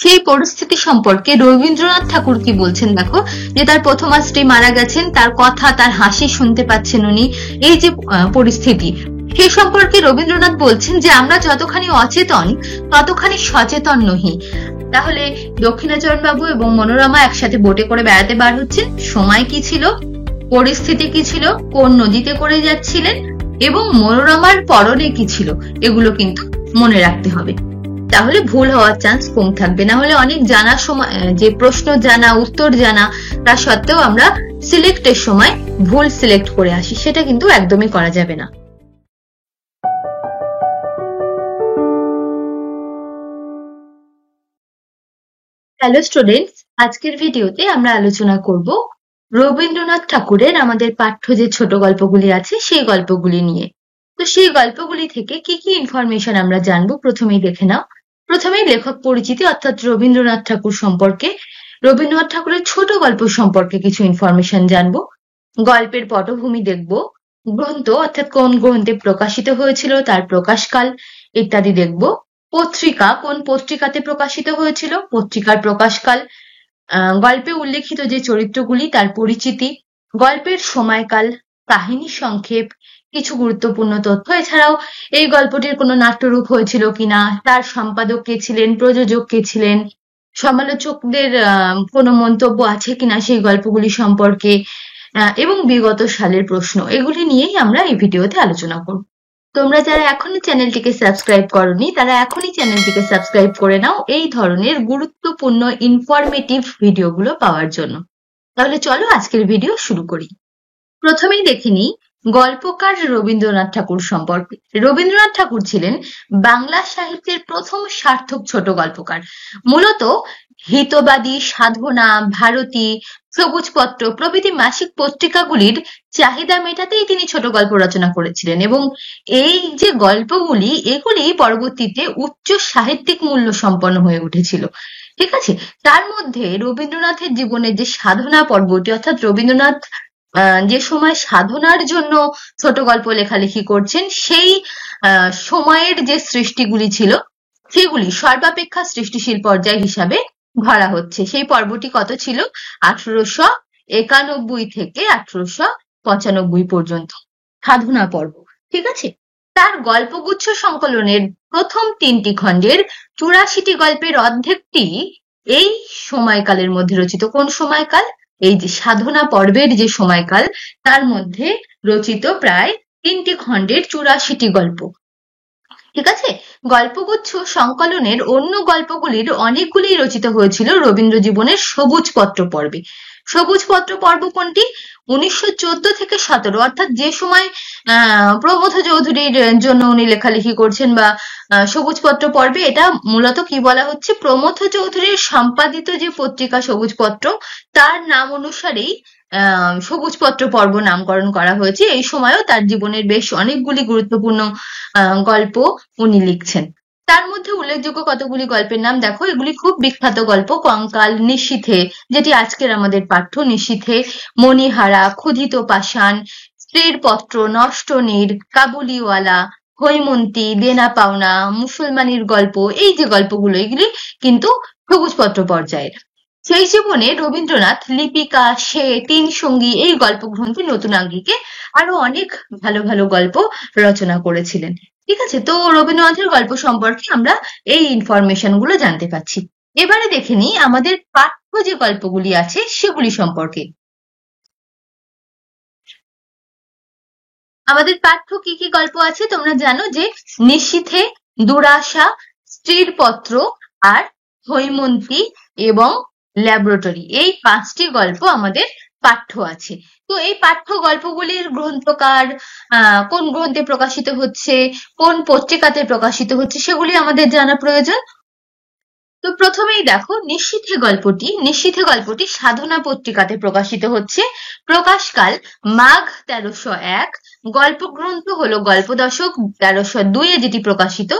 সেই পরিস্থিতি সম্পর্কে রবীন্দ্রনাথ ঠাকুর কি বলছেন দেখো, যে তার প্রথমা স্ত্রী মারা গেছেন, তার কথা তার হাসি শুনতে পাচ্ছেন উনি, এই যে পরিস্থিতি সেই সম্পর্কে রবীন্দ্রনাথ বলছেন যে আমরা যতখানি অচেতন ততখানি সচেতন নহি। তাহলে দক্ষিণাচরণ বাবু এবং মনোরমা একসাথে বোটে করে বেড়াতে বার হচ্ছেন, সময় কি ছিল, পরিস্থিতি কি ছিল, কোন নদীতে করে যাচ্ছিলেন এবং মনোরমার পরনে কি ছিল, এগুলো কিন্তু মনে রাখতে হবে, তাহলে ভুল হওয়ার চান্স কম থাকবে। না হলে অনেক জানা সময় যে প্রশ্ন জানা উত্তর জানা তা সত্ত্বেও আমরা সিলেক্টের সময় ভুল সিলেক্ট করে আসি, সেটা কিন্তু একদমই করা যাবে না। হ্যালো স্টুডেন্টস, আজকের ভিডিওতে আমরা আলোচনা করব রবীন্দ্রনাথ ঠাকুরের আমাদের পাঠ্য যে ছোট গল্পগুলি আছে সেই গল্পগুলি নিয়ে। তো সেই গল্পগুলি থেকে কি কি ইনফরমেশন আমরা জানবো প্রথমেই দেখে নাও। প্রথমেই লেখক পরিচিতি অর্থাৎ রবীন্দ্রনাথ ঠাকুর সম্পর্কে, রবীন্দ্রনাথ ঠাকুরের ছোট গল্প সম্পর্কে কিছু ইনফরমেশন জানবো, গল্পের পটভূমি দেখব, গ্রন্থ অর্থাৎ কোন গ্রন্থে প্রকাশিত হয়েছিল তার প্রকাশকাল ইত্যাদি দেখব, পত্রিকা কোন পত্রিকাতে প্রকাশিত হয়েছিল পত্রিকার প্রকাশকাল, গল্পে উল্লেখিত যে চরিত্রগুলি তার পরিচিতি, গল্পের সময়কাল, কাহিনী সংক্ষেপ, কিছু গুরুত্বপূর্ণ তথ্য, এছাড়াও এই গল্পটির কোনো নাট্যরূপ হয়েছিল কিনা, তার সম্পাদক কে ছিলেন, প্রযোজক কে ছিলেন, সমালোচকদের কোনো মন্তব্য আছে কিনা সেই গল্পগুলি সম্পর্কে, এবং বিগত সালের প্রশ্ন, এগুলি নিয়েই আমরা এই ভিডিওতে আলোচনা করব। তোমরা যারা এখনো চ্যানেলটিকে সাবস্ক্রাইব করোনি তারা এখনই চ্যানেলটিকে সাবস্ক্রাইব করে নাও এই ধরনের গুরুত্বপূর্ণ ইনফরমেটিভ ভিডিওগুলো পাওয়ার জন্য। তাহলে চলো আজকের ভিডিও শুরু করি। প্রথমেই দেখে নিই গল্পকার রবীন্দ্রনাথ ঠাকুর সম্পর্কে। রবীন্দ্রনাথ ঠাকুর ছিলেন বাংলা সাহিত্যের প্রথম সার্থক ছোট গল্পকার। মূলত হিতবাদী, সাধনা, ভারতী, সবুজপত্র প্রভৃতি মাসিক পত্রিকাগুলির চাহিদা মেটাতেই তিনি ছোট গল্প রচনা করেছিলেন এবং এই যে গল্পগুলি এগুলি পরবর্তীতে উচ্চ সাহিত্যিক মূল্য সম্পন্ন হয়ে উঠেছিল। ঠিক আছে, তার মধ্যে রবীন্দ্রনাথের জীবনের যে সাধনা পর্বটি অর্থাৎ রবীন্দ্রনাথ যে সময় সাধনার জন্য ছোট গল্প লেখালেখি করছেন সেই সময়ের যে সৃষ্টিগুলি ছিল সেগুলি সর্বাপেক্ষা সৃষ্টিশীল পর্যায় হিসাবে ধরা হচ্ছে। সেই পর্বটি কত ছিল? 1891 থেকে 1895 পর্যন্ত সাধনা পর্ব। ঠিক আছে, তার গল্পগুচ্ছ সংকলনের প্রথম 3টি খণ্ডের 84টি গল্পের অর্ধেকটি এই সময়কালের মধ্যে রচিত। কোন সময়কাল? এই যে সাধনা পর্বের যে সময়কাল তার মধ্যে রচিত প্রায় 3টি খণ্ডের 84টি গল্প। ঠিক আছে, গল্পগুচ্ছ সংকলনের অন্য গল্পগুলির অনেকগুলি রচিত হয়েছিল রবীন্দ্র জীবনের সবুজপত্র পর্বে। সবুজপত্র পর্ব কোনটি? 1914 থেকে 17, অর্থাৎ যে সময় প্রমথ চৌধুরীর জন্য উনি লেখালেখি করছেন বা সবুজপত্র পর্বে, এটা মূলত কি বলা হচ্ছে, প্রমথ চৌধুরীর সম্পাদিত যে পত্রিকা সবুজপত্র তার নাম অনুসারেই সবুজপত্র পর্ব নামকরণ করা হয়েছে। এই সময়ও তার জীবনের বেশ অনেকগুলি গুরুত্বপূর্ণ গল্প উনি লিখছেন। তার মধ্যে উল্লেখযোগ্য কতগুলি গল্পের নাম দেখো, এগুলি খুব বিখ্যাত গল্প। কঙ্কাল, নিশীথে যেটি আজকের আমাদের পাঠ্য, নিশীথে, মণিহারা, ক্ষুধিত পাষাণ, স্ত্রীর পত্র, নষ্টনীর, কাবুলিওয়ালা, হৈমন্তী, দেনা পাওনা, মুসলমানির গল্প, এই যে গল্পগুলো এগুলি কিন্তু সবুজপত্র পর্যায়ের। সেই জীবনে রবীন্দ্রনাথ লিপিকা, সে, তিন সঙ্গী এই গল্প গ্রন্থে নতুন আঙ্গিকে আরো অনেক ভালো ভালো গল্প রচনা করেছিলেন। ঠিক আছে, তো রবীন্দ্রনাথের গল্প সম্পর্কে আমরা এই ইনফরমেশন গুলো জানতে পাচ্ছি। এবারে দেখে নিই আমাদের পাঠ্য যে গল্পগুলি আছে সেগুলি সম্পর্কে। আমাদের পাঠ্য কি কি গল্প আছে তোমরা জানো যে নিশীথে, দুরাশা, স্ত্রীর পত্র আর হৈমন্তী এবং ল্যাবরেটরি, এই 5টি গল্প আমাদের পাঠ্য আছে। তো এই পাঠ্য গল্পগুলির গ্রন্থকার, কোন গ্রন্থে প্রকাশিত হচ্ছে, কোন পত্রিকাতে প্রকাশিত হচ্ছে সেগুলি আমাদের জানা প্রয়োজন। তো প্রথমেই দেখো নিশীথে গল্পটি সাধনা পত্রিকাতে প্রকাশিত হচ্ছে। প্রকাশকাল মাঘ 1301, গল্পগ্রন্থ হলো গল্পদশক 1302 যেটি প্রকাশিত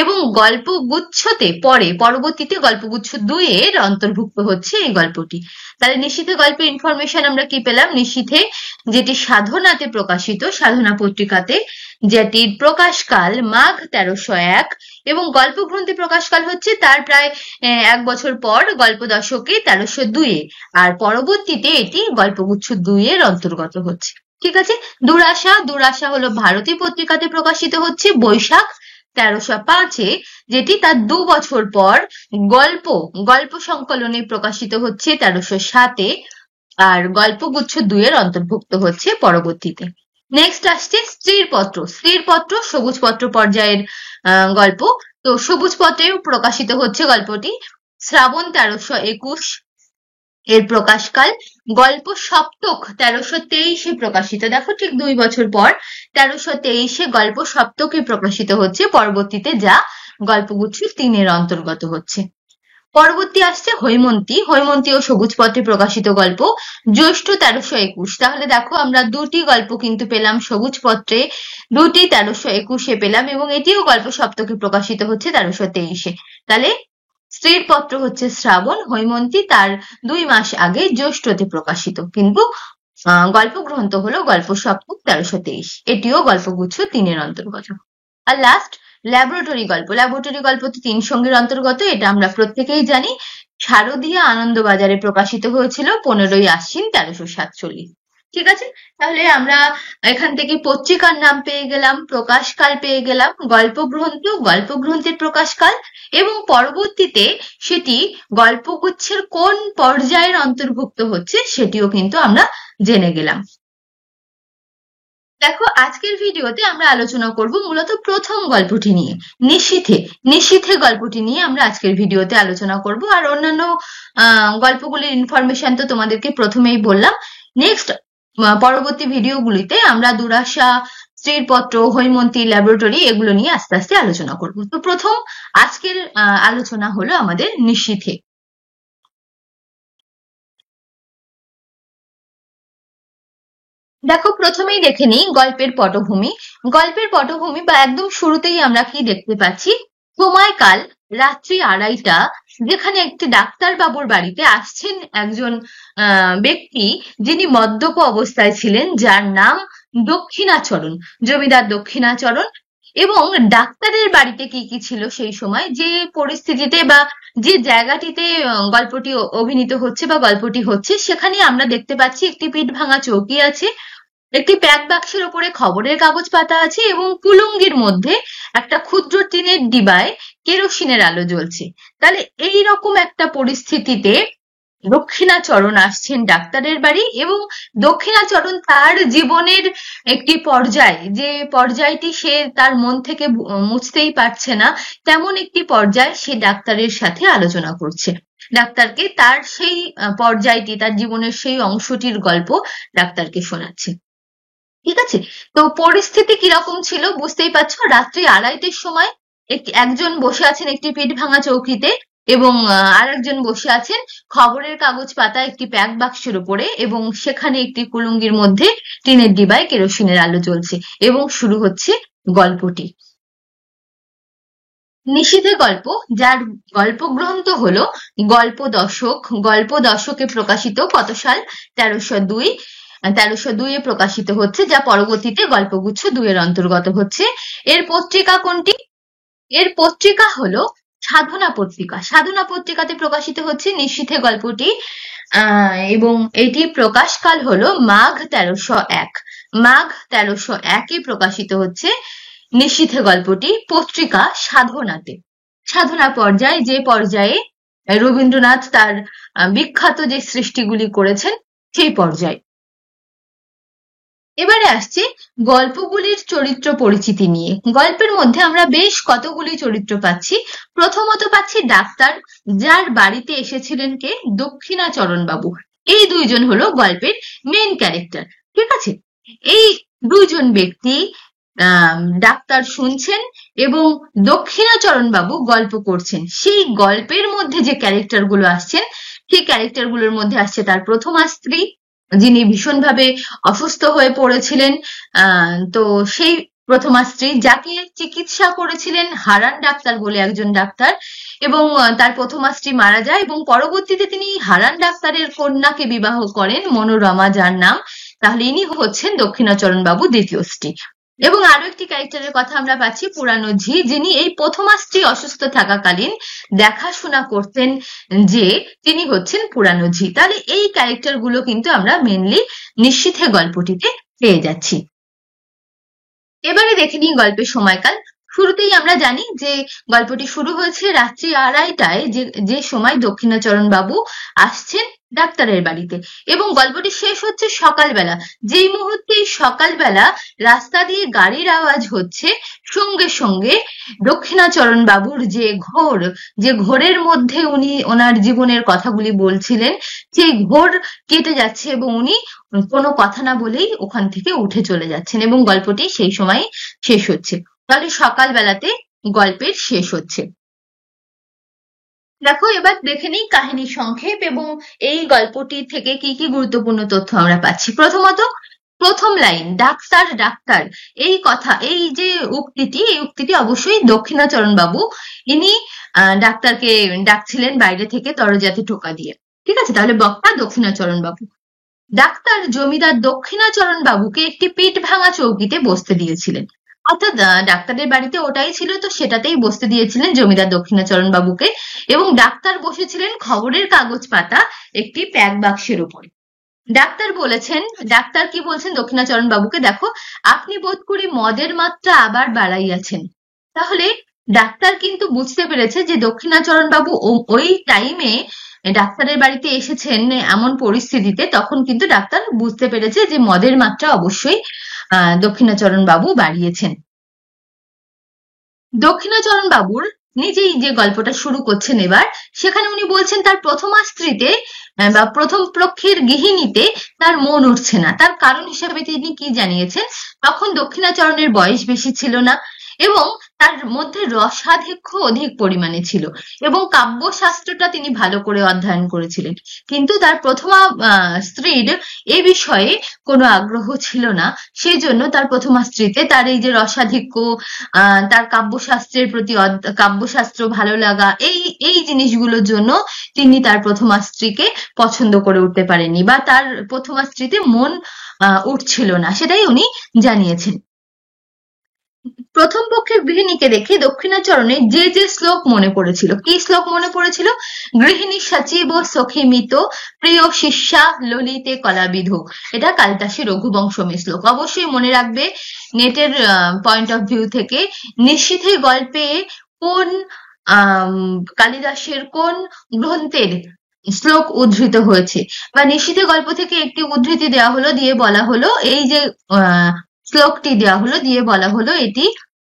এবং গল্পগুচ্ছতে পরবর্তীতে গল্পগুচ্ছ 2 এর অন্তর্ভুক্ত হচ্ছে এই গল্পটি। তাহলে নিশীথে গল্পের ইনফরমেশন আমরা কি পেলাম? নিশীথে যেটি সাধনাতে প্রকাশিত, সাধনা পত্রিকাতে, যেটির প্রকাশকাল মাঘ 1301 এবং গল্পগ্রন্থে প্রকাশকাল হচ্ছে তার প্রায় 1 বছর পর গল্প দশকে 1302-এ, আর পরবর্তীতে এটি গল্পগুচ্ছ 2-এর অন্তর্গত হচ্ছে। ঠিক আছে। দুরাশা, দুরাশা হলো ভারতী পত্রিকাতে প্রকাশিত হচ্ছে বৈশাখ 1305-এ, যেটি তার 2 বছর পর গল্প গল্প সংকলনে প্রকাশিত হচ্ছে 1307-এ, আর গল্পগুচ্ছ 2-এর অন্তর্ভুক্ত হচ্ছে পরবর্তীতে। নেক্সট আসছে স্ত্রীর পত্র। স্ত্রীর পত্র সবুজ পত্র পর্যায়ের গল্প। তো সবুজ পত্রেও প্রকাশিত হচ্ছে গল্পটি শ্রাবণ 1321 এর প্রকাশকাল। গল্প সপ্তক 1323-এ প্রকাশিত। দেখো ঠিক 2 বছর পর 1323-এ গল্প সপ্তকে প্রকাশিত হচ্ছে পরবর্তীতে, যা গল্পগুচ্ছ 3-এর অন্তর্গত হচ্ছে। পরবর্তী আসছে হৈমন্তী। হৈমন্তী ও সবুজ পত্রে প্রকাশিত গল্প জ্যৈষ্ঠ 1321। তাহলে দেখো আমরা 2টি গল্প কিন্তু পেলাম সবুজ পত্রে, 2টি 1321-এ পেলাম, এবং এটিও গল্প সপ্তকে প্রকাশিত হচ্ছে 1323-এ। তাহলে স্ত্রীর পত্র হচ্ছে শ্রাবণ, হৈমন্তী তার 2 মাস আগে জ্যৈষ্ঠতে প্রকাশিত, কিন্তু গল্প গ্রন্থ হলো গল্প সপ্তক 1323, এটিও গল্পগুচ্ছ 3-এর অন্তর্গত। আর লাস্ট ল্যাবরেটরি গল্প। ল্যাবরেটরি গল্প তো 3 সঙ্গীর অন্তর্গত, এটা আমরা প্রত্যেকেই জানি। শারদীয়া আনন্দবাজারে প্রকাশিত হয়েছিল 15ই আশ্বিন 1347। ঠিক আছে। তাহলে আমরা এখান থেকে পত্রিকার নাম পেয়ে গেলাম, প্রকাশকাল পেয়ে গেলাম, গল্পগ্রন্থ, গল্পগ্রন্থের প্রকাশকাল, এবং পরবর্তীতে সেটি গল্পগুচ্ছের কোন পর্যায়ের অন্তর্ভুক্ত হচ্ছে সেটিও কিন্তু আমরা জেনে গেলাম। দেখো আজকের ভিডিওতে আমরা আলোচনা করব মূলত প্রথম গল্পটি নিয়ে, নিশীথে। নিশীথে গল্পটি নিয়ে আমরা আজকের ভিডিওতে আলোচনা করব, আর অন্যান্য গল্পগুলির ইনফরমেশন তো তোমাদেরকে প্রথমেই বললাম। নেক্সট পরবর্তী ভিডিওগুলিতে আমরা দুরাশা, স্ত্রীর পত্র, হৈমন্তী, ল্যাবরেটরি এগুলো নিয়ে আস্তে আস্তে আলোচনা করব। তো প্রথম আজকের আলোচনা হলো আমাদের নিশীথে। দেখো প্রথমেই দেখে নিই গল্পের পটভূমি। গল্পের পটভূমি বা একদম শুরুতেই আমরা কি দেখতে পাচ্ছি, সময়কাল রাত্রি 2:30, যেখানে একটি ডাক্তার বাবুর বাড়িতে আসছেন একজন ব্যক্তি, যিনি মদ্যপ অবস্থায় ছিলেন, যার নাম দক্ষিণাচরণ, জমিদার দক্ষিণাচরণ। এবং ডাক্তারের বাড়িতে কি কি ছিল সেই সময়, যে পরিস্থিতিতে বা যে জায়গাটিতে গল্পটি অভিনীত হচ্ছে বা গল্পটি হচ্ছে, সেখানে আমরা দেখতে পাচ্ছি একটি পিঠ ভাঙা চৌকি আছে, একটি প্যাক বাক্সের উপরে খবরের কাগজ পাতা আছে, এবং কুলুঙ্গির মধ্যে একটা ক্ষুদ্র টিনের ডিবায় কেরোসিনের আলো জ্বলছে। তাহলে এই রকম একটা পরিস্থিতিতে দক্ষিণাচরণ আসছেন ডাক্তারের বাড়ি, এবং দক্ষিণাচরণ তার জীবনের একটি পর্যায়, যে পর্যায়টি সে তার মন থেকে মুছতেই পারছে না, তেমন একটি পর্যায় সে ডাক্তারের সাথে আলোচনা করছে। ডাক্তারকে তার সেই পর্যায়টি, তার জীবনের সেই অংশটির গল্প ডাক্তারকে শোনাচ্ছে। ঠিক আছে। তো পরিস্থিতি কিরকম ছিল বুঝতেই পারছো, রাত্রি 2:30-এর সময় একজন বসে আছেন একটি পিঠ ভাঙা চৌকিতে, এবং আরেকজন বসে আছেন খবরের কাগজ পাতা একটি প্যাক বাক্সের উপরে, এবং সেখানে একটি কুলুঙ্গির মধ্যে টিনের ডিবায় কেরোসিনের আলো জ্বলছে, এবং শুরু হচ্ছে গল্পটি। নিশীথে গল্প, যার গল্পগ্রন্থ হলো গল্প দশক। গল্প দশকে প্রকাশিত কত সাল, 1302। 1302-এ প্রকাশিত হচ্ছে, যা পরবর্তীতে গল্পগুচ্ছ 2-এর অন্তর্গত হচ্ছে। এর পত্রিকা কোনটি? এর পত্রিকা হলো সাধনা পত্রিকা। সাধনা পত্রিকাতে প্রকাশিত হচ্ছে নিশীথে গল্পটি, এবং এটি প্রকাশকাল হলো মাঘ 1301। মাঘ 1301-এ প্রকাশিত হচ্ছে নিশীথে গল্পটি, পত্রিকা সাধনাতে। সাধনা পর্যায়, যে পর্যায়ে রবীন্দ্রনাথ তার বিখ্যাত যে সৃষ্টিগুলি করেছেন সেই পর্যায়। এবারে আসছে গল্পগুলির চরিত্র পরিচিতি নিয়ে। গল্পের মধ্যে আমরা বেশ কতগুলি চরিত্র পাচ্ছি। প্রথমত পাচ্ছি ডাক্তার, যার বাড়িতে এসেছিলেন কে, দক্ষিণাচরণ বাবু। এই দুইজন হলো গল্পের মেইন ক্যারেক্টার। ঠিক আছে। এই দুইজন ব্যক্তি ডাক্তার শুনছেন এবং দক্ষিণাচরণ বাবু গল্প করছেন। সেই গল্পের মধ্যে যে ক্যারেক্টার গুলো আসছেন, সেই ক্যারেক্টার গুলোর মধ্যে আসছে তার প্রথমা স্ত্রী, যিনি ভীষণভাবে অসুস্থ হয়ে পড়েছিলেন। তো সেই প্রথমা স্ত্রী, যাকে চিকিৎসা করেছিলেন হারান ডাক্তার বলে একজন ডাক্তার, এবং তার প্রথমা স্ত্রী মারা যায়, এবং পরবর্তীতে তিনি হারান ডাক্তারের কন্যাকে বিবাহ করেন, মনোরমা, যার নাম। তাহলে ইনি হচ্ছেন দক্ষিণাচরণ বাবু দ্বিতীয় স্ত্রী। এবং আরো একটি ক্যারেক্টারের কথা আমরা পাচ্ছি পুরানো ঝি, যিনি এই প্রথমা স্ত্রী অসুস্থ থাকাকালীন দেখাশোনা করতেন, যে তিনি হচ্ছেন পুরানো ঝি। তাহলে এই ক্যারেক্টার গুলো কিন্তু আমরা মেনলি নিশীথে গল্পটিতে পেয়ে যাচ্ছি। এবারে দেখে নিই গল্পের সময়কাল। শুরুতেই আমরা জানি যে গল্পটি শুরু হয়েছে রাত্রি 2:30টায়, যে সময় দক্ষিণাচরণ বাবু আসছেন ডাক্তারের বাড়িতে, এবং গল্পটি শেষ হচ্ছে সকালবেলা। যেই মুহূর্তে সকালবেলা রাস্তা দিয়ে গাড়ির আওয়াজ হচ্ছে, সঙ্গে সঙ্গে দক্ষিণাচরণ বাবুর যে ঘোরের মধ্যে উনি ওনার জীবনের কথাগুলি বলছিলেন, সেই ঘোর কেটে যাচ্ছে এবং উনি কোনো কথা না বলেই ওখান থেকে উঠে চলে যাচ্ছেন, এবং গল্পটি সেই সময় শেষ হচ্ছে। তাহলে সকালবেলাতে গল্পের শেষ হচ্ছে। দেখো, এবার দেখে নিই কাহিনী সংক্ষেপ এবং এই গল্পটি থেকে কি কি গুরুত্বপূর্ণ তথ্য আমরা পাচ্ছি। প্রথমত, প্রথম লাইন ডাক্তার ডাক্তার, এই যে উক্তিটি অবশ্যই দক্ষিণাচরণ বাবু, ইনি ডাক্তারকে ডাকছিলেন বাইরে থেকে দরজাতে টোকা দিয়ে। ঠিক আছে, তাহলে বক্তা দক্ষিণাচরণ বাবু। ডাক্তার জমিদার দক্ষিণাচরণ বাবুকে একটি পিঠ ভাঙা চৌকিতে বসতে দিয়েছিলেন। অর্থাৎ ডাক্তারের বাড়িতে ওটাই ছিল, তো সেটাতেই বসতে দিয়েছিলেন জমিদার দক্ষিণাচরণ বাবুকে, এবং ডাক্তার বসেছিলেন খবরের কাগজ পাতা একটি প্যাক বাক্সের উপরে। ডাক্তার কি বলছেন দক্ষিণাচরণ বাবুকে, দেখো আপনি বোধ করি মদের মাত্রা আবার বাড়াইয়াছেন। তাহলে ডাক্তার কিন্তু বুঝতে পেরেছে যে দক্ষিণাচরণ বাবু ওই টাইমে ডাক্তারের বাড়িতে এসেছেন এমন পরিস্থিতিতে, তখন কিন্তু ডাক্তার বুঝতে পেরেছে যে মদের মাত্রা অবশ্যই দক্ষিণাচরণ বাবু বাড়িয়েছেন। দক্ষিণাচরণ বাবুর নিজেই যে গল্পটা শুরু করছেন এবার, সেখানে উনি বলছেন তার প্রথমা স্ত্রীতে বা প্রথম পক্ষের গৃহিণীতে তার মন উঠছে না। তার কারণ হিসেবে তিনি কি জানিয়েছেন, তখন দক্ষিণাচরণের বয়স বেশি ছিল না এবং তার মধ্যে রসাধিক্য অধিক পরিমাণে ছিল, এবং কাব্যশাস্ত্রটা তিনি ভালো করে অধ্যয়ন করেছিলেন। কিন্তু তার প্রথমা স্ত্রীর এ বিষয়ে কোনো আগ্রহ ছিল না, সেই জন্য তার প্রথমা স্ত্রীতে তার এই যে রসাধিক্য, তার কাব্যশাস্ত্রের প্রতি কাব্যশাস্ত্র ভালো লাগা, এই জিনিসগুলোর জন্য তিনি তার প্রথমা স্ত্রীকে পছন্দ করে উঠতে পারেননি, বা তার প্রথমা স্ত্রীতে মন উঠছিল না, সেটাই উনি জানিয়েছেন। প্রথম পক্ষের গৃহিণীকে দেখে দক্ষিণাচরণের যে শ্লোক মনে পড়েছিল। কি শ্লোক মনে পড়েছিল? গৃহিণী সচিব সখী মিত প্রিয় শিষ্যা ললিতে কলাবিধ। এটা কালিদাসী রঘুবংশমের শ্লোক, অবশ্যই মনে রাখবে। নেটের পয়েন্ট অফ ভিউ থেকে নিশীথে গল্পে কোন কালিদাসের কোন গ্রন্থের শ্লোক উদ্ধৃত হয়েছে, বা নিশীথে গল্প থেকে একটি উদ্ধৃতি দেওয়া হলো, দিয়ে বলা হলো এই যে শ্লোকটি দেওয়া হলো, দিয়ে বলা হলো এটি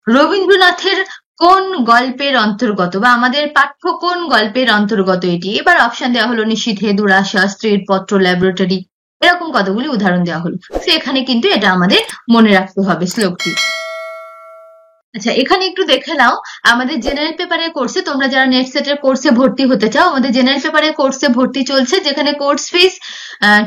রবীন্দ্রনাথের কোন গল্পের অন্তর্গত, বা আমাদের পাঠ্য কোন গল্পের অন্তর্গত এটি। এবার অপশন দেওয়া হলো নিশীথে, দুরাশা, স্ত্রীর পত্র, ল্যাবরেটরি, এরকম কতগুলি উদাহরণ দেওয়া হলো। তো এখানে কিন্তু এটা আমাদের মনে রাখতে হবে শ্লোকটি। আচ্ছা, এখানে একটু দেখে নাও আমাদের জেনারেল পেপারের কোর্সে, তোমরা যারা নেট সেটের কোর্সে ভর্তি হতে চাও, আমাদের জেনারেল পেপারের কোর্সে ভর্তি চলছে, যেখানে কোর্স ফিস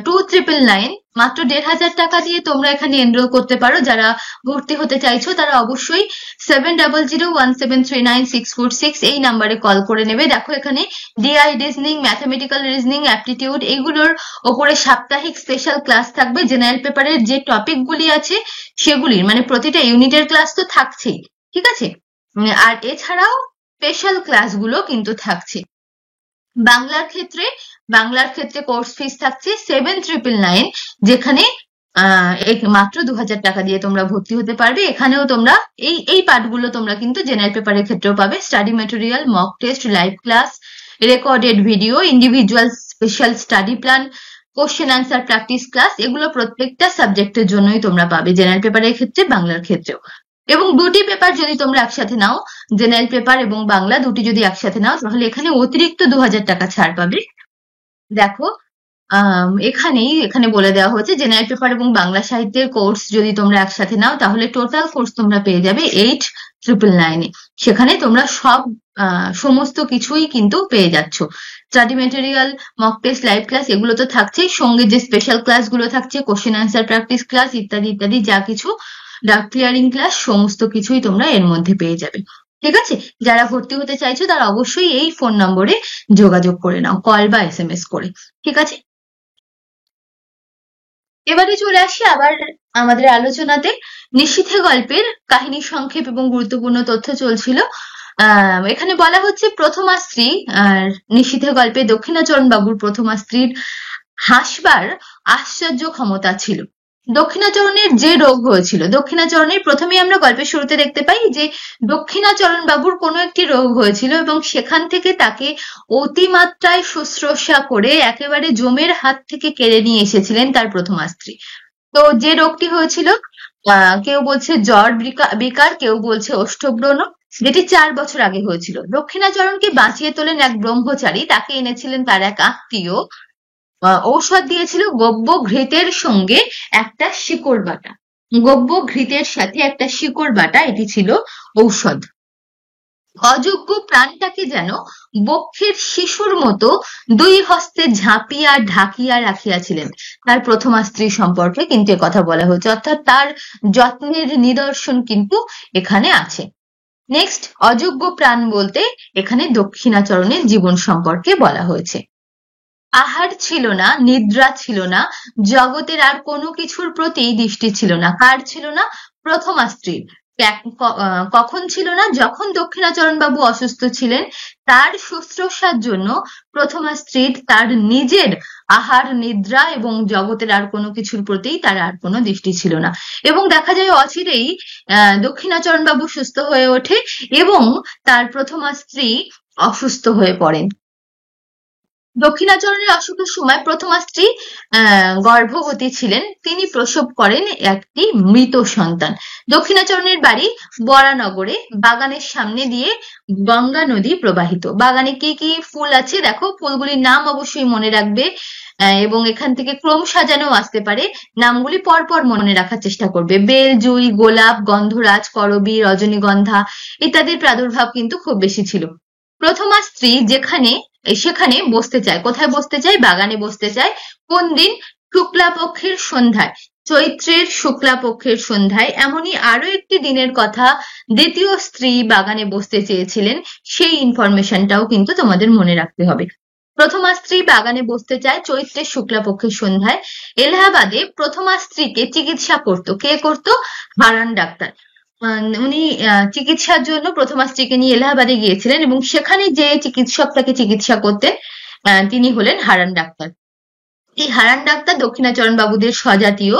2999, মাত্র 1,500 টাকা দিয়ে তোমরা এখানে এনরোল করতে পারো। যারা ভর্তি হতে চাইছো তারা অবশ্যই 7001739646 এই নাম্বারে কল করে নেবে। দেখো এখানে DI reasoning, mathematical reasoning, aptitude, এইগুলোর ওপরে সাপ্তাহিক স্পেশাল ক্লাস থাকবে। জেনারেল পেপারের যে টপিকগুলি আছে সেগুলির, মানে প্রতিটা ইউনিটের ক্লাস তো থাকছেই, ঠিক আছে, আর এছাড়াও স্পেশাল ক্লাসগুলো কিন্তু থাকছে। বাংলার ক্ষেত্রে কোর্স ফিস থাকছে 7,999, যেখানে মাত্র 2,000 টাকা দিয়ে তোমরা ভর্তি হতে পারবে। এখানেও তোমরা এই পাঠগুলো তোমরা কিন্তু জেনারেল পেপারের ক্ষেত্রেও পাবে। Study material, mock test, live class, recorded video, individual special study plan, question answer practice class, এগুলো প্রত্যেকটা সাবজেক্টের জন্যই তোমরা পাবে, জেনারেল পেপারের ক্ষেত্রে, বাংলার ক্ষেত্রেও। এবং দুটি পেপার যদি তোমরা একসাথে নাও, জেনারেল পেপার এবং বাংলা দুটি যদি একসাথে নাও, তাহলে এখানে অতিরিক্ত 2,000 টাকা ছাড় পাবে। দেখো এখানে বলে দেওয়া হয়েছে জেনারেল পেপার এবং বাংলা সাহিত্যের কোর্স যদি তোমরা একসাথে নাও, তাহলে টোটাল কোর্স তোমরা পেয়ে যাবে 8,999 এ। সেখানে তোমরা সমস্ত কিছুই কিন্তু পেয়ে যাচ্ছ। Study material, mock test, live class, এগুলো তো থাকছেই, সঙ্গে যে স্পেশাল ক্লাসগুলো থাকছে, কোশ্চেন অ্যান্সার প্র্যাকটিস ক্লাস, ইত্যাদি ইত্যাদি, যা কিছু ডাউট ক্লিয়ারিং ক্লাস, সমস্ত কিছুই তোমরা এর মধ্যে পেয়ে যাবে। ঠিক আছে, যারা ভর্তি হতে চাইছো তারা অবশ্যই এই ফোন নম্বরে যোগাযোগ করে নাও, কল বা SMS করে। ঠিক আছে। এবারে চলে আসি আবার আমাদের আলোচনাতে। নিশীথে গল্পের কাহিনী সংক্ষেপ এবং গুরুত্বপূর্ণ তথ্য চলছিল। এখানে বলা হচ্ছে প্রথমা স্ত্রী, নিশীথে গল্পে দক্ষিণাচরণ বাবুর প্রথমা স্ত্রীর হাসবার আশ্চর্য ক্ষমতা ছিল। দক্ষিণাচরণের যে রোগ হয়েছিল, দক্ষিণাচরণের প্রথমেই আমরা গল্পের শুরুতে দেখতে পাই যে দক্ষিণাচরণ বাবুর কোনো একটি রোগ হয়েছিল এবং সেখান থেকে তাকে অতিমাত্রায় শুশ্রূষা করে একেবারে জমের হাত থেকে কেড়ে নিয়ে এসেছিলেন তার প্রথমা স্ত্রী। তো যে রোগটি হয়েছিল, কেউ বলছে জ্বর বিকার, কেউ বলছে ওষ্ঠব্রণ, যেটি 4 বছর আগে হয়েছিল। দক্ষিণাচরণকে বাঁচিয়ে তোলেন এক ব্রহ্মচারী, তাকে এনেছিলেন তার এক আত্মীয়। ঔষধ দিয়েছিল গব্য ঘৃতের সঙ্গে একটা শিকড় বাটা। গব্য ঘৃতের সাথে একটা শিকড় বাটা, এটি ছিল ঔষধ। অযোগ্য প্রাণটাকে যেন বক্ষের শিশুর মতো 2 হস্তে ঝাঁপিয়া ঢাকিয়া রাখিয়াছিলেন। তার প্রথমা স্ত্রী সম্পর্কে কিন্তু একথা বলা হয়েছে, অর্থাৎ তার যত্নের নিদর্শন কিন্তু এখানে আছে। নেক্সট, অযোগ্য প্রাণ বলতে এখানে দক্ষিণাচরণের জীবন সম্পর্কে বলা হয়েছে। আহার ছিল না, নিদ্রা ছিল না, জগতের আর কোনো কিছুর প্রতি দৃষ্টি ছিল না। কার ছিল না? প্রথমা স্ত্রীর। কখন ছিল না? যখন দক্ষিণাচরণ বাবু অসুস্থ ছিলেন, তার শুশ্রূষার জন্য প্রথমা স্ত্রীর তার নিজের আহার, নিদ্রা এবং জগতের আর কোনো কিছুর প্রতি তার আর কোনো দৃষ্টি ছিল না। এবং দেখা যায় অচিরেই দক্ষিণাচরণ বাবু সুস্থ হয়ে ওঠে এবং তার প্রথমা স্ত্রী অসুস্থ হয়ে পড়েন। দক্ষিণাচরণের অসুখের সময় প্রথমা স্ত্রী গর্ভবতী ছিলেন। তিনি প্রসব করেন একটি মৃত সন্তান। দক্ষিণাচরণের বাড়ি বরানগরে, বাগানের সামনে দিয়ে গঙ্গা নদী প্রবাহিত। বাগানে কি কি ফুল আছে দেখো, ফুলগুলির নাম অবশ্যই মনে রাখবে এবং এখান থেকে ক্রম সাজানো আসতে পারে। নামগুলি পরপর মনে রাখার চেষ্টা করবে। বেল, জুই, গোলাপ, গন্ধরাজ, করবী, রজনীগন্ধা ইত্যাদির প্রাদুর্ভাব কিন্তু খুব বেশি ছিল। প্রথমা স্ত্রী সেখানে বসতে চায়। কোথায় বসতে চায়? বাগানে বসতে চায়। কোন দিন? শুক্লাপক্ষের সন্ধ্যায়, চৈত্রের শুক্লাপক্ষের সন্ধ্যায়। এমনই আরো একটি দিনের কথা দ্বিতীয় স্ত্রী বাগানে বসতে চেয়েছিলেন, সেই ইনফরমেশনটাও কিন্তু তোমাদের মনে রাখতে হবে। প্রথমা স্ত্রী বাগানে বসতে চায় চৈত্রের শুক্লাপক্ষের সন্ধ্যায়। এলাহাবাদে প্রথমা স্ত্রীকে চিকিৎসা করতো কে? করতো হারান ডাক্তার। উনি চিকিৎসার জন্য প্রথমা স্ত্রীকে নিয়ে এলাহাবাদে গিয়েছিলেন এবং সেখানে যে চিকিৎসক তাকে চিকিৎসা করতেন তিনি হলেন হারান ডাক্তার। এই হারান ডাক্তার দক্ষিণাচরণ বাবুদের স্বজাতীয়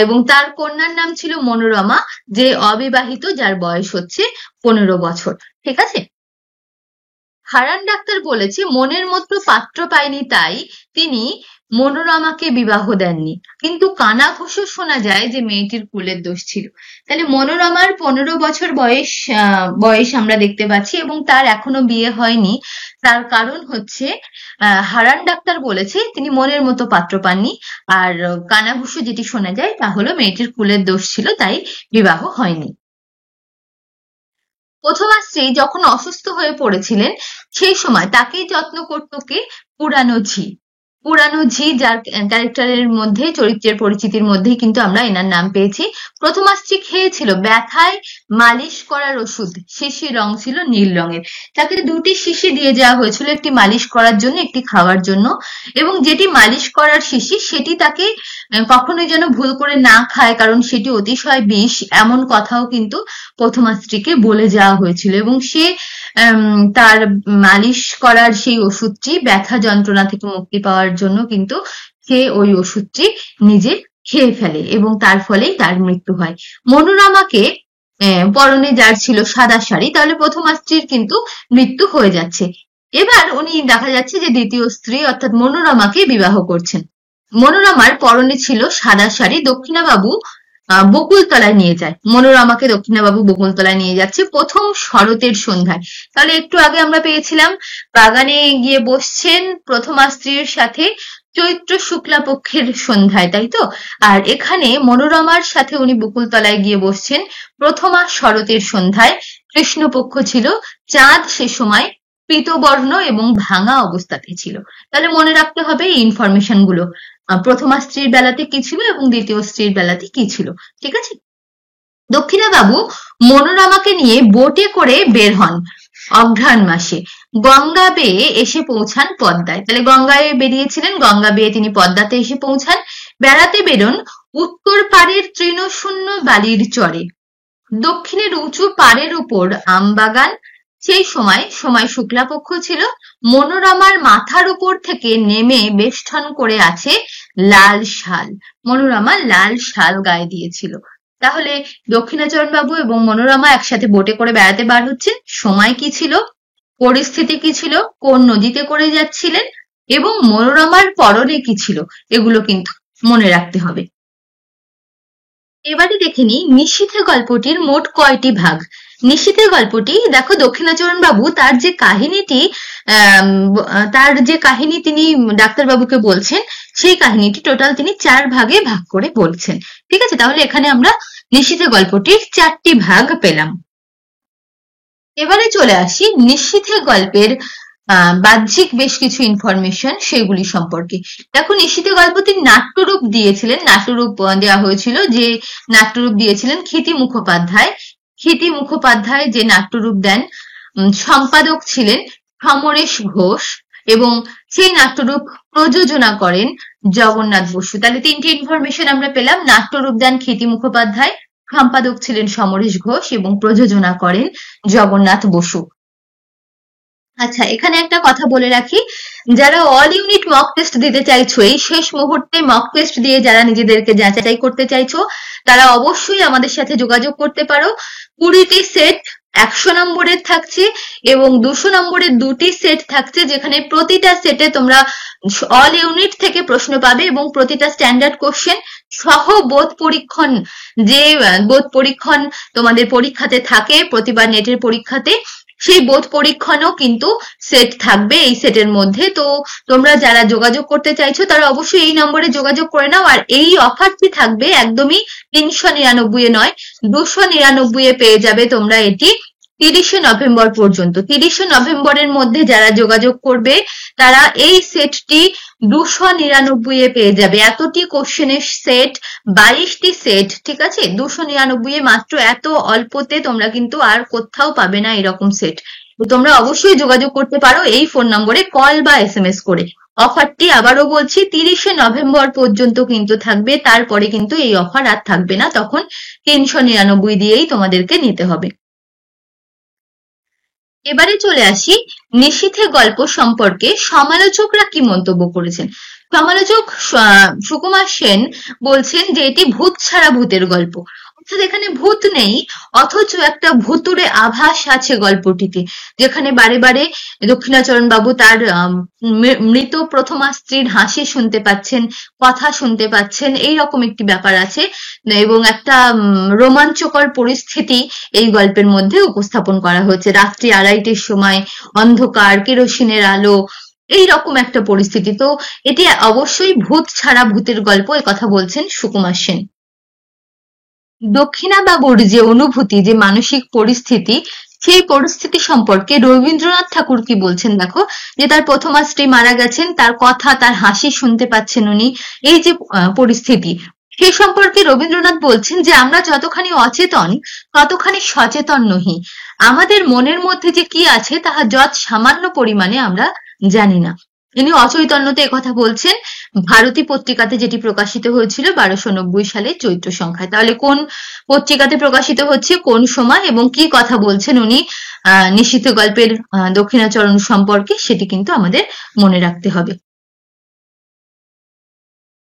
এবং তার কন্যার নাম ছিল মনোরমা, যে অবিবাহিত, যার বয়স হচ্ছে 15 বছর। ঠিক আছে? হারান ডাক্তার বলেছে মনের মতো পাত্র পায়নি, তাই তিনি মনোরমাকে বিবাহ দেননি। কিন্তু কানাঘুষো শোনা যায় যে মেয়েটির কুলের দোষ ছিল। তাহলে মনোরমার 15 বছর বয়স আমরা দেখতে পাচ্ছি এবং তার এখনো বিয়ে হয়নি। তার কারণ হচ্ছে হারান ডাক্তার বলেছে তিনি মনের মতো পাত্র পাননি, আর কানাঘুষো যেটি শোনা যায় তা হলো মেয়েটির কুলের দোষ ছিল, তাই বিবাহ হয়নি। প্রথমা স্ত্রী যখন অসুস্থ হয়ে পড়েছিলেন সেই সময় তাকেই যত্ন করত কে? পুরানো ঝি। পুরানো ঝি, যার ক্যারেক্টারের মধ্যে, চরিত্রের পরিচিতির মধ্যেই কিন্তু আমরা এনার নাম পেয়েছি। প্রথমা স্ত্রী খেয়েছিল ব্যথায় মালিশ করার ওষুধ, শিশির রং ছিল নীল রঙের। তাকে 2টি শিশি দিয়ে যাওয়া হয়েছিল, একটি মালিশ করার জন্য, একটি খাওয়ার জন্য। এবং যেটি মালিশ করার শিশি সেটি তাকে কখনোই যেন ভুল করে না খায়, কারণ সেটি অতিশয় বিষ, এমন কথাও কিন্তু প্রথমা স্ত্রীকে বলে যাওয়া হয়েছিল। এবং সে তার মালিশ করার সেই ওষুধটি ব্যথা যন্ত্রণা থেকে মুক্তি পাওয়ার জন্য কিন্তু সে ওই ওষুধটি নিজে খেয়ে ফেলে এবং তার ফলেই তার মৃত্যু হয়। মনোরমাকে পরনে যার ছিল সাদা শাড়ি, তাহলে প্রথমা স্ত্রীর কিন্তু মৃত্যু হয়ে যাচ্ছে। এবার উনি দেখা যাচ্ছে যে দ্বিতীয় স্ত্রী অর্থাৎ মনোরমাকে বিবাহ করছেন। মনোরমার পরনে ছিল সাদা শাড়ি। দক্ষিণাবাবু বকুলতলায় নিয়ে যায়। মনোরমাকে দক্ষিণাবাবু বকুলতলায় নিয়ে যাচ্ছে প্রথম শরতের সন্ধ্যায়। তাহলে একটু আগে আমরা পেয়েছিলাম বাগানে গিয়ে বসছেন প্রথমা স্ত্রীর সাথে চৈত্র শুক্লাপক্ষের সন্ধ্যায়, তাই তো? আর এখানে মনোরমার সাথে উনি বকুলতলায় গিয়ে বসছেন প্রথমা শরতের সন্ধ্যায়। কৃষ্ণপক্ষ ছিল, চাঁদ সে সময় পীতবর্ণ এবং ভাঙা অবস্থাতে ছিল। তাহলে মনে রাখতে হবে এই ইনফরমেশন গুলো, প্রথমা স্ত্রীর বেলাতে কি ছিল এবং দ্বিতীয় স্ত্রীর বেলাতে কি ছিল। ঠিক আছে? দক্ষিণাবাবু মনোরমাকে নিয়ে বোটে করে বের হন অঘ্রাণ মাসে। গঙ্গা বেয়ে এসে পৌঁছান পদ্মায়। তাহলে গঙ্গায় বেরিয়েছিলেন, গঙ্গা বেয়ে তিনি পদ্মাতে এসে পৌঁছান বেড়াতে বেরোন উত্তর পাড়ের তৃণশূন্য বালির চরে, দক্ষিণের উঁচু পাড়ের উপর আমবাগান। সেই সময় শুক্লাপক্ষ ছিল। মনোরমার মাথার উপর থেকে নেমে বেষ্টন করে আছে লাল শাল। মনোরমা লাল শাল গায়ে দিয়েছিল। তাহলে দক্ষিণাচরণ বাবু এবং মনোরমা একসাথে বোটে করে বেড়াতে বার হচ্ছেন। সময় কি ছিল, পরিস্থিতি কি ছিল, কোন নদীতে করে যাচ্ছিলেন এবং মনোরমার পরনে কি ছিল, এগুলো কিন্তু মনে রাখতে হবে। এবারে দেখে নিই নিশীথে গল্পটির মোট কয়টি ভাগ। নিশীথে গল্পটি দেখো, দক্ষিণাচরণ বাবু তার যে কাহিনী তিনি ডাক্তারবাবুকে বলছেন, সেই কাহিনীটি টোটাল তিনি 4 ভাগে ভাগ করে বলছেন। ঠিক আছে, তাহলে এখানে আমরা নিশীথে গল্পটির 4টি ভাগ পেলাম। এবারে চলে আসি নিশীথে গল্পের বাহ্যিক বেশ কিছু ইনফরমেশন সেগুলি সম্পর্কে। দেখো, নিশীথে গল্পটির নাট্যরূপ দেওয়া হয়েছিল, যে নাট্যরূপ দিয়েছিলেন ক্ষিতি মুখোপাধ্যায়। ক্ষিতি মুখোপাধ্যায় যে নাট্যরূপ দেন, সম্পাদক ছিলেন সমরেশ ঘোষ, এবং সেই নাট্যরূপ প্রযোজনা করেন জগন্নাথ বসু। তাহলে 3টি ইনফরমেশন আমরা পেলাম। নাট্যরূপ দেন ক্ষিতি মুখোপাধ্যায়, সম্পাদক ছিলেন সমরেশ ঘোষ এবং প্রযোজনা করেন জগন্নাথ বসু। আচ্ছা, এখানে একটা কথা বলে রাখি, যারা অল ইউনিট মক টেস্ট দিতে চাইছো, এই শেষ মুহূর্তে মক টেস্ট দিয়ে যারা নিজেদেরকে যাচাই করতে চাইছো, তারা অবশ্যই আমাদের সাথে যোগাযোগ করতে পারো। 20টি সেট 100 নম্বরের থাকছে এবং 200 নম্বরের 2টি সেট থাকছে, যেখানে প্রতিটা সেটে তোমরা অল ইউনিট থেকে প্রশ্ন পাবে এবং প্রতিটা স্ট্যান্ডার্ড কোশ্চেন সহ বোধ পরীক্ষণ, যে বোধ পরীক্ষণ তোমাদের পরীক্ষাতে থাকে প্রতিবার নেটের পরীক্ষাতে, সেই বোধ পরীক্ষণও কিন্তু সেট থাকবে এই সেটের মধ্যে। তো তোমরা যারা যোগাযোগ করতে চাইছো তারা অবশ্যই এই নম্বরে যোগাযোগ করে নাও। আর এই অফারটি থাকবে একদমই 399 নয়, 299 পেয়ে যাবে তোমরা এটি 30শে নভেম্বর পর্যন্ত। 30শে নভেম্বরের মধ্যে যারা যোগাযোগ করবে তারা এই সেটটি 299 পেয়ে যাবে। এতটি কোশ্চেনের সেট, 22টি সেট, ঠিক আছে, 299 মাত্র। এত অল্পতে তোমরা কিন্তু আর কোথাও পাবে না এরকম সেট। তোমরা অবশ্যই যোগাযোগ করতে পারো এই ফোন নম্বরে কল বা SMS করে। অফারটি আবারও বলছি 30শে নভেম্বর পর্যন্ত কিন্তু থাকবে, তারপরে কিন্তু এই অফার আর থাকবে না, তখন 399 দিয়েই তোমাদেরকে নিতে হবে। এবারে চলে আসি নিশীথে গল্প সম্পর্কে সমালোচকরা কি মন্তব্য করেছেন। সমালোচক সুকুমার সেন বলছেন যে এটি ভূত ছাড়া ভূতের গল্প, অর্থাৎ এখানে ভূত নেই অথচ একটা ভুতুড়ে আভাস আছে গল্পটিতে, যেখানে বারে বারে দক্ষিণাচরণ বাবু তার মৃত প্রথমা স্ত্রীর হাসি শুনতে পাচ্ছেন, কথা শুনতে পাচ্ছেন, এইরকম একটি ব্যাপার আছে এবং একটা রোমাঞ্চকর পরিস্থিতি এই গল্পের মধ্যে উপস্থাপন করা হয়েছে। রাত্রি 2:30টার সময় অন্ধকার, কেরোসিনের আলো, এইরকম একটা পরিস্থিতি। তো এটি অবশ্যই ভূত ছাড়া ভূতের গল্প, কথা বলছেন সুকুমার সেন। দক্ষিণাবাবুর যে অনুভূতি, যে মানসিক পরিস্থিতি, সেই পরিস্থিতি সম্পর্কে রবীন্দ্রনাথ ঠাকুর কি বলছেন দেখো, যে তার প্রথমা স্ত্রী মারা গেছেন, তার কথা, তার হাসি শুনতে পাচ্ছেন উনি, এই যে পরিস্থিতি, সে সম্পর্কে রবীন্দ্রনাথ বলছেন যে আমরা যতখানি অচেতন ততখানি সচেতন নহি, আমাদের মনের মধ্যে যে কি আছে তাহা যৎ সামান্য পরিমাণে আমরা জানি না। ইনি অচৈতন্যতে একথা বলছেন ভারতী পত্রিকাতে, যেটি প্রকাশিত হয়েছিল 1290 সালে চৈত্র সংখ্যায়। তাহলে কোন পত্রিকাতে প্রকাশিত হচ্ছে, কোন সময় এবং কি কথা বলছেন উনি নিশীথে গল্পের দক্ষিণাচরণ সম্পর্কে, সেটি কিন্তু আমাদের মনে রাখতে হবে।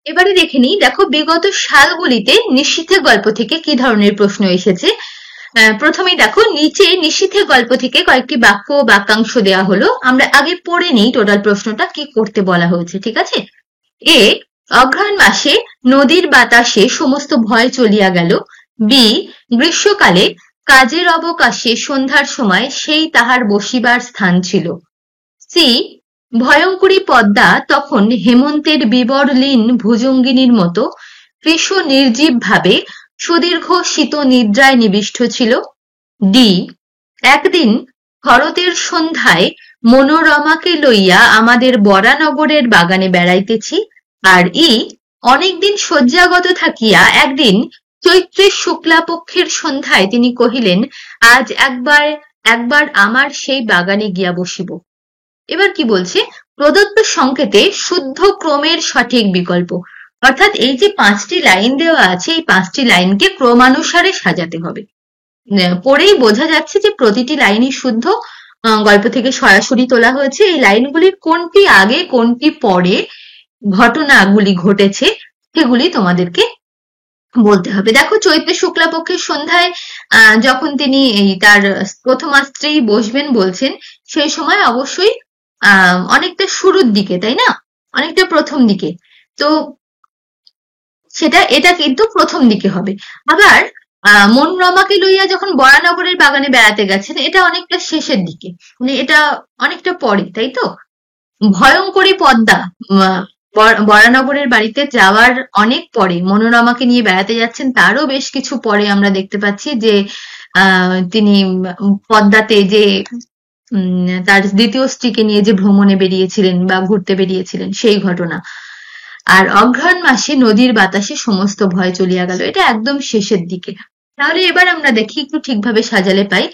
এবারে দেখে নিই, দেখো বিগত সালগুলিতে নিশীথে গল্প থেকে কি ধরনের প্রশ্ন এসেছে। প্রথমেই দেখো, নিচে নিশীথে গল্প থেকে কয়েকটি বাক্য ও বাক্যাংশ দেওয়া হলো, আমরা আগে পড়ে নিই টোটাল প্রশ্নটা কি করতে বলা হয়েছে, ঠিক আছে। এ, অঘ্রাণ মাসে নদীর বাতাসে সমস্ত ভয় চলিয়া গেল। বি, গ্রীষ্মকালে কাজের অবকাশে সন্ধ্যার সময় সেই তাহার বসিবার স্থান ছিল। সি, ভয়ঙ্করী পদ্মা তখন হেমন্তের বিবর্লীন ভুজঙ্গিনীর মতো কৃশ নির্জীব ভাবে সুদীর্ঘ শীত নিদ্রায় নিবিষ্ট ছিল। ডি, একদিন শরতের সন্ধ্যায় মনোরমাকে লইয়া আমাদের বরানগরের বাগানে বেড়াইতেছি। আর ই, অনেকদিন শয্যাগত থাকিয়া একদিন চৈত্রের শুক্লাপক্ষের সন্ধ্যায় তিনি কহিলেন, আজ একবার আমার সেই বাগানে গিয়া বসিব। এবার কি বলছে, প্রদত্ত সংকেতে শুদ্ধ ক্রমের সঠিক বিকল্প। অর্থাৎ এই যে 5টি লাইন দেওয়া আছে, এই 5টি লাইনকে ক্রমানুসারে সাজাতে হবে। পড়েই বোঝা যাচ্ছে যে প্রতিটি লাইনই শুদ্ধ, গল্প থেকে সরাসরি তোলা হয়েছে। এই লাইনগুলির কোনটি আগে কোনটি পরে ঘটনাগুলি ঘটেছে সেগুলি তোমাদেরকে বলতে হবে। দেখো, চৈত্র শুক্লাপক্ষের সন্ধ্যায় যখন তিনি এই তার প্রথমা স্ত্রী বসবেন বলছেন, সেই সময় অবশ্যই অনেকটা শুরুর দিকে, তাই না? অনেকটা প্রথম দিকে। তো এটা কিন্তু প্রথম দিকে হবে। আবার মনোরমাকে লইয়া যখন বরানগরের বাগানে বেড়াতে গেছেন, এটা অনেকটা শেষের দিকে, মানে এটা অনেকটা পরে, তাই তো? ভয়ঙ্করী পদ্মা বরানগরের বাড়িতে যাওয়ার অনেক পরে, মনোরমাকে নিয়ে বেড়াতে যাচ্ছেন তারও বেশ কিছু পরে আমরা দেখতে পাচ্ছি যে তিনি পদ্মাতে যে তার দ্বিতীয় স্ত্রীকে নিয়ে যে ভ্রমণে বেরিয়েছিলেন বা ঘুরতে বেরিয়েছিলেন সেই ঘটনা। আর অঘ্রাণ মাসে নদীর বাতাসে সমস্ত ভয় চলিয়া গেল, এটা একদম শেষের দিকে। তাহলে এবার আমরা দেখি একটু ঠিকভাবে সাজালে পাই।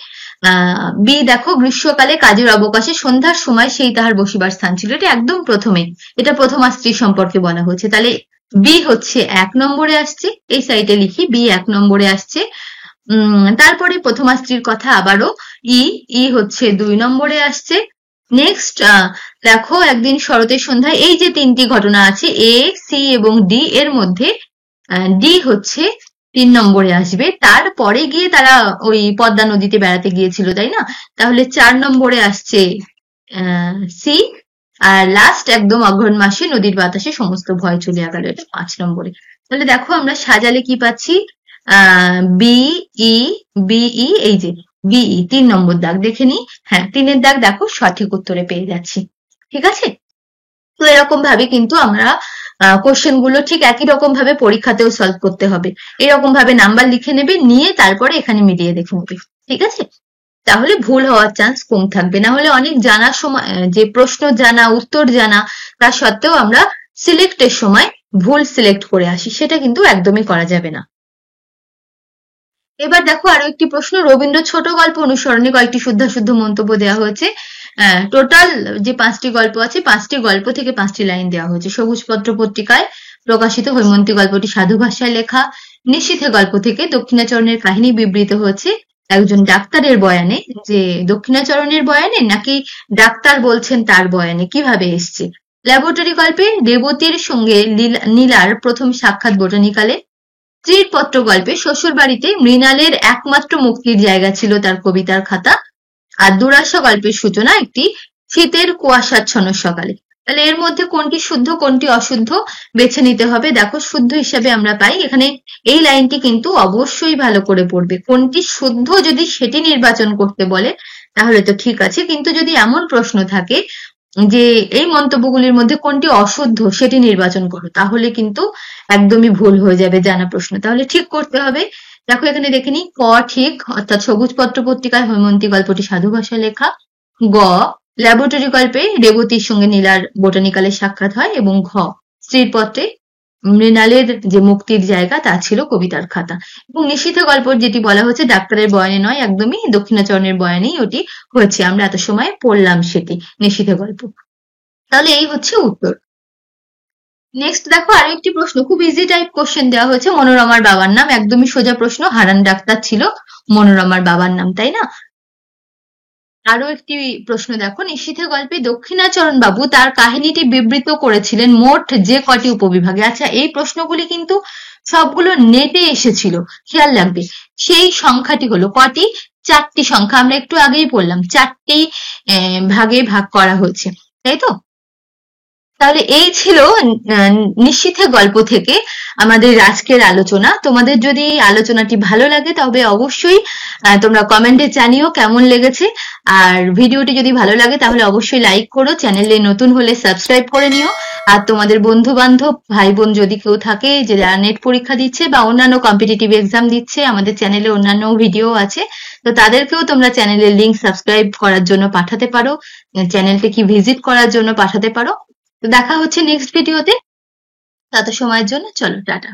বি দেখো, গ্রীষ্মকালে কাজের অবকাশে সন্ধ্যার সময় সেই তাহার বসিবার স্থান ছিল, এটা একদম প্রথমে, এটা প্রথমা স্ত্রী সম্পর্কে বলা হচ্ছে। তাহলে বি হচ্ছে 1 নম্বরে আসছে, এই সাইডে লিখি বি 1 নম্বরে আসছে। তারপরে প্রথমা স্ত্রীর কথা আবারও ই হচ্ছে 2 নম্বরে আসছে। নেক্সট দেখো, একদিন শরতের সন্ধ্যায়, এই যে 3টি ঘটনা আছে এ, সি এবং ডি, এর মধ্যে ডি হচ্ছে 3 নম্বরে আসবে। তারপরে গিয়ে তারা ওই পদ্মা নদীতে বেড়াতে গিয়েছিল, তাই না? তাহলে 4 নম্বরে আসছে সি, আর লাস্ট একদম অঘ্রাণ মাসে নদীর বাতাসে সমস্ত ভয় চলিয়া গেল, এটা 5 নম্বরে। তাহলে দেখো আমরা সাজালে কি পাচ্ছি, বিই, এই যে বিই 3 নম্বর দাগ দেখে নি। হ্যাঁ, 3-এর দাগ দেখো, সঠিক উত্তরে পেয়ে যাচ্ছি। ঠিক আছে? তো এরকম ভাবে কিন্তু আমরা কোশ্চেন গুলো ঠিক একই রকম ভাবে পরীক্ষাতেও সলভ করতে হবে। এরকম ভাবে নাম্বার লিখে নেবে, নিয়ে তারপরে এখানে মিলিয়ে দেখে নেবে। ঠিক আছে? তাহলে ভুল হওয়ার চান্স কম থাকবে। না হলে অনেক জানার সময়, যে প্রশ্ন জানা উত্তর জানা তা সত্ত্বেও আমরা সিলেক্টের সময় ভুল সিলেক্ট করে আসি, সেটা কিন্তু একদমই করা যাবে না। এবার দেখো আরো একটি প্রশ্ন, রবীন্দ্র ছোট গল্প অনুসরণে কয়েকটি শুদ্ধাশুদ্ধ মন্তব্য দেওয়া হয়েছে। টোটাল যে 5টি গল্প আছে, 5টি গল্প থেকে 5টি লাইন দেওয়া হয়েছে। সবুজপত্র পত্রিকায় প্রকাশিত হৈমন্তী গল্পটি সাধু ভাষায় লেখা। নিশীথে গল্প থেকে দক্ষিণাচরণের কাহিনী বিবৃত হয়েছে একজন ডাক্তারের বয়ানে, যে দক্ষিণাচরণের বয়ানে নাকি ডাক্তার বলছেন তার বয়ানে, কিভাবে এসছে। ল্যাবরেটরি গল্পে রেবতীর সঙ্গে নীলার প্রথম সাক্ষাৎ বোটানিক্যালে। স্ত্রীর পত্র গল্পে শ্বশুর বাড়িতে মৃণালের একমাত্র মুক্তির জায়গা ছিল তার কবিতার খাতা। আর দুরাশা গল্পের সূচনা একটি শীতের কুয়াশাচ্ছন্ন সকালে। তাহলে এর মধ্যে কোনটি শুদ্ধ কোনটি অশুদ্ধ বেছে নিতে হবে। দেখো, শুদ্ধ হিসেবে আমরা পাই এখানে এই লাইনটি কিন্তু অবশ্যই ভালো করে পড়বে। কোনটি শুদ্ধ যদি সেটি নির্বাচন করতে বলে তাহলে তো ঠিক আছে, কিন্তু যদি এমন প্রশ্ন থাকে যে এই মন্তব্যগুলির মধ্যে কোনটি অশুদ্ধ সেটি নির্বাচন করো, তাহলে কিন্তু একদমই ভুল হয়ে যাবে জানা প্রশ্ন। তাহলে ঠিক করতে হবে। দেখো এখানে দেখে নি, ক ঠিক, অর্থাৎ সবুজ পত্র পত্রিকায় হৈমন্তী গল্পটি সাধু ভাষায় লেখা। গ, ল্যাবরেটরি গল্পে রেবতীর সঙ্গে নীলার বোটানিক্যালে সাক্ষাৎ হয়। এবং ঘ, স্ত্রীর পত্রে মৃণালের যে মুক্তির জায়গা তা ছিল কবিতার খাতা। এবং নিশীথে গল্প যেটি বলা হচ্ছে ডাক্তারের বয়ানে নয়, একদমই দক্ষিণাচরণের বয়ানেই ওটি হয়েছে, আমরা এত সময় পড়লাম সেটি নিশীথে গল্প। তাহলে এই হচ্ছে উত্তর। নেক্সট দেখো আরো একটি প্রশ্ন, খুব ইজি টাইপ কোশ্চেন দেওয়া হয়েছে। মনোরমার বাবার নাম, একদমই সোজা প্রশ্ন, হারান ডাক্তার ছিল মনোরমার বাবার নাম, তাই না? আরো একটি প্রশ্ন দেখো, নিশীথে গল্পে দক্ষিণাচরণ বাবু তার কাহিনীটি বিবৃত করেছিলেন মোট যে কটি উপবিভাগে। আচ্ছা, এই প্রশ্নগুলি কিন্তু সবগুলো নেটে এসেছিল, খেয়াল রাখবে। সেই সংখ্যাটি হলো কটি? 4টি সংখ্যা, আমরা একটু আগেই বললাম 4টি ভাগে ভাগ করা হয়েছে, তাই তো? তাহলে এই ছিল নিশীথে গল্প থেকে আমাদের আজকের আলোচনা। তোমাদের যদি এই আলোচনাটি ভালো লাগে তবে অবশ্যই তোমরা কমেন্টে জানিও কেমন লেগেছে। আর ভিডিওটি যদি ভালো লাগে তাহলে অবশ্যই লাইক করো, চ্যানেলে নতুন হলে সাবস্ক্রাইব করে নিও। আর তোমাদের বন্ধু বান্ধব ভাই বোন যদি কেউ থাকে যে যারা নেট পরীক্ষা দিচ্ছে বা অন্যান্য কম্পিটিটিভ এক্সাম দিচ্ছে, আমাদের চ্যানেলে অন্যান্য ভিডিও আছে, তো তাদেরকেও তোমরা চ্যানেলের লিংক সাবস্ক্রাইব করার জন্য পাঠাতে পারো, চ্যানেলটি ভিজিট করার জন্য পাঠাতে পারো। তো দেখা হচ্ছে নেক্সট ভিডিওতে। তত সময়ের জন্য চলো টাটা।